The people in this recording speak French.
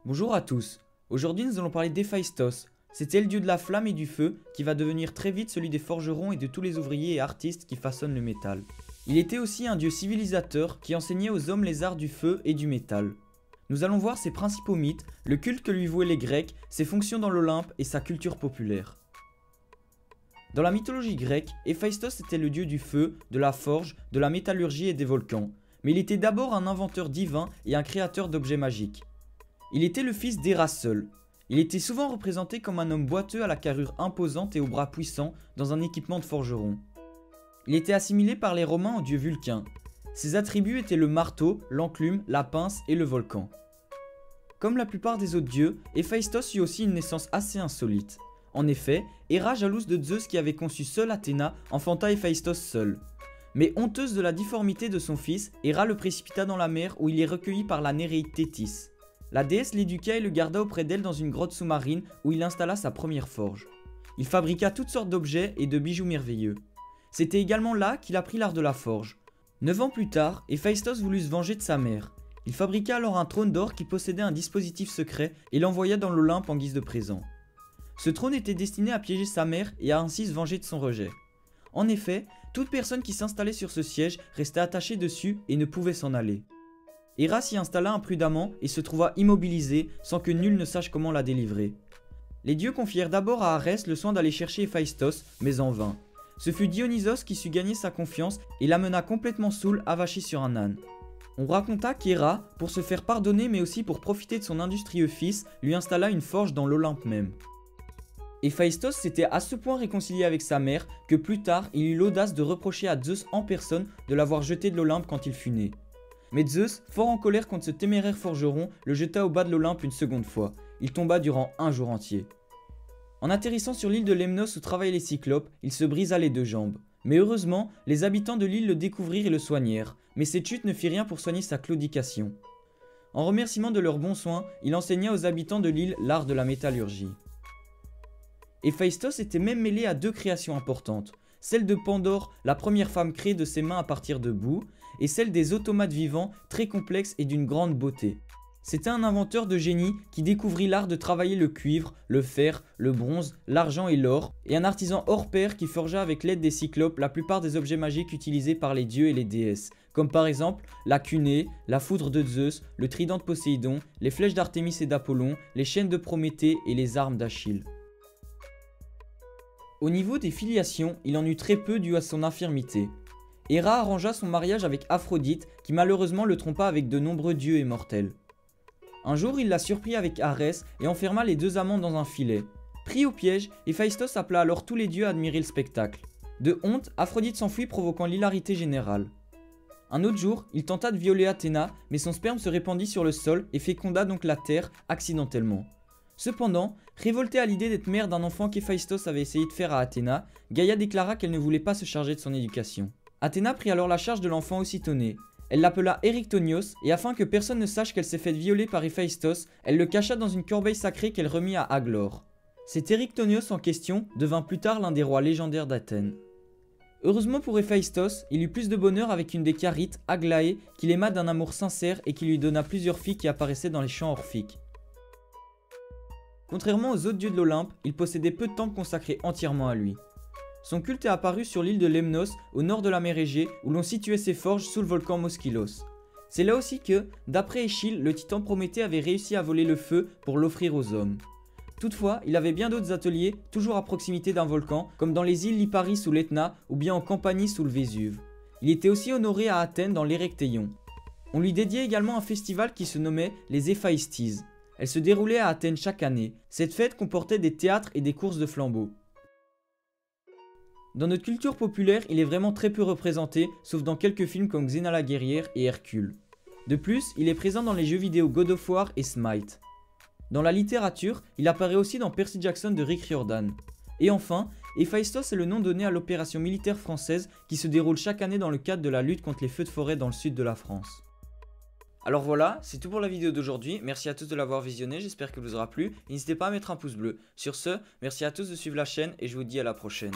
Bonjour à tous, aujourd'hui nous allons parler d'Héphaïstos. C'était le dieu de la flamme et du feu qui va devenir très vite celui des forgerons et de tous les ouvriers et artistes qui façonnent le métal. Il était aussi un dieu civilisateur qui enseignait aux hommes les arts du feu et du métal. Nous allons voir ses principaux mythes, le culte que lui vouaient les Grecs, ses fonctions dans l'Olympe et sa culture populaire. Dans la mythologie grecque, Héphaïstos était le dieu du feu, de la forge, de la métallurgie et des volcans, mais il était d'abord un inventeur divin et un créateur d'objets magiques. Il était le fils d'Héra seul. Il était souvent représenté comme un homme boiteux à la carrure imposante et aux bras puissants dans un équipement de forgeron. Il était assimilé par les Romains au dieu Vulcain. Ses attributs étaient le marteau, l'enclume, la pince et le volcan. Comme la plupart des autres dieux, Héphaïstos eut aussi une naissance assez insolite. En effet, Héra, jalouse de Zeus qui avait conçu seule Athéna, enfanta Héphaïstos seul. Mais honteuse de la difformité de son fils, Héra le précipita dans la mer où il est recueilli par la Néréide Thétis. La déesse l'éduqua et le garda auprès d'elle dans une grotte sous-marine où il installa sa première forge. Il fabriqua toutes sortes d'objets et de bijoux merveilleux. C'était également là qu'il apprit l'art de la forge. 9 ans plus tard, Héphaïstos voulut se venger de sa mère. Il fabriqua alors un trône d'or qui possédait un dispositif secret et l'envoya dans l'Olympe en guise de présent. Ce trône était destiné à piéger sa mère et à ainsi se venger de son rejet. En effet, toute personne qui s'installait sur ce siège restait attachée dessus et ne pouvait s'en aller. Héra s'y installa imprudemment et se trouva immobilisée sans que nul ne sache comment la délivrer. Les dieux confièrent d'abord à Arès le soin d'aller chercher Héphaïstos, mais en vain. Ce fut Dionysos qui sut gagner sa confiance et l'amena complètement saoul, avachi sur un âne. On raconta qu'Héra, pour se faire pardonner mais aussi pour profiter de son industrieux fils, lui installa une forge dans l'Olympe même. Héphaïstos s'était à ce point réconcilié avec sa mère que plus tard il eut l'audace de reprocher à Zeus en personne de l'avoir jeté de l'Olympe quand il fut né. Mais Zeus, fort en colère contre ce téméraire forgeron, le jeta au bas de l'Olympe une seconde fois. Il tomba durant un jour entier. En atterrissant sur l'île de Lemnos où travaillaient les Cyclopes, il se brisa les 2 jambes. Mais heureusement, les habitants de l'île le découvrirent et le soignèrent, mais cette chute ne fit rien pour soigner sa claudication. En remerciement de leurs bons soins, il enseigna aux habitants de l'île l'art de la métallurgie. Héphaïstos était même mêlé à 2 créations importantes, celle de Pandore, la première femme créée de ses mains à partir de boue, et celle des automates vivants, très complexes et d'une grande beauté. C'était un inventeur de génie qui découvrit l'art de travailler le cuivre, le fer, le bronze, l'argent et l'or, et un artisan hors pair qui forgea avec l'aide des cyclopes la plupart des objets magiques utilisés par les dieux et les déesses, comme par exemple la cunée, la foudre de Zeus, le trident de Poséidon, les flèches d'Artémis et d'Apollon, les chaînes de Prométhée et les armes d'Achille. Au niveau des filiations, il en eut très peu dû à son infirmité. Héra arrangea son mariage avec Aphrodite qui malheureusement le trompa avec de nombreux dieux et mortels. Un jour il la surprit avec Arès et enferma les 2 amants dans un filet. Pris au piège, Héphaïstos appela alors tous les dieux à admirer le spectacle. De honte, Aphrodite s'enfuit provoquant l'hilarité générale. Un autre jour, il tenta de violer Athéna, mais son sperme se répandit sur le sol et féconda donc la terre accidentellement. Cependant, révoltée à l'idée d'être mère d'un enfant qu'Héphaïstos avait essayé de faire à Athéna, Gaïa déclara qu'elle ne voulait pas se charger de son éducation. Athéna prit alors la charge de l'enfant aussitôt né. Elle l'appela Érictonios et afin que personne ne sache qu'elle s'est faite violer par Héphaïstos, elle le cacha dans une corbeille sacrée qu'elle remit à Aglore. Cet Érictonios en question devint plus tard l'un des rois légendaires d'Athènes. Heureusement pour Héphaïstos, il eut plus de bonheur avec une des Charites, Aglaé, qu'il aima d'un amour sincère et qui lui donna plusieurs filles qui apparaissaient dans les chants orphiques. Contrairement aux autres dieux de l'Olympe, il possédait peu de temples consacrés entièrement à lui. Son culte est apparu sur l'île de Lemnos, au nord de la mer Égée, où l'on situait ses forges sous le volcan Moskylos. C'est là aussi que, d'après Échille, le titan Prométhée avait réussi à voler le feu pour l'offrir aux hommes. Toutefois, il avait bien d'autres ateliers, toujours à proximité d'un volcan, comme dans les îles Lipari sous l'Etna, ou bien en Campanie sous le Vésuve. Il était aussi honoré à Athènes dans l'Érectéion. On lui dédiait également un festival qui se nommait les Héphaïsties. Elle se déroulait à Athènes chaque année. Cette fête comportait des théâtres et des courses de flambeaux. Dans notre culture populaire, il est vraiment très peu représenté, sauf dans quelques films comme Xena la guerrière et Hercule. De plus, il est présent dans les jeux vidéo God of War et Smite. Dans la littérature, il apparaît aussi dans Percy Jackson de Rick Riordan. Et enfin, Héphaïstos est le nom donné à l'opération militaire française qui se déroule chaque année dans le cadre de la lutte contre les feux de forêt dans le sud de la France. Alors voilà, c'est tout pour la vidéo d'aujourd'hui, merci à tous de l'avoir visionné, j'espère qu'elle vous aura plu, n'hésitez pas à mettre un pouce bleu. Sur ce, merci à tous de suivre la chaîne et je vous dis à la prochaine.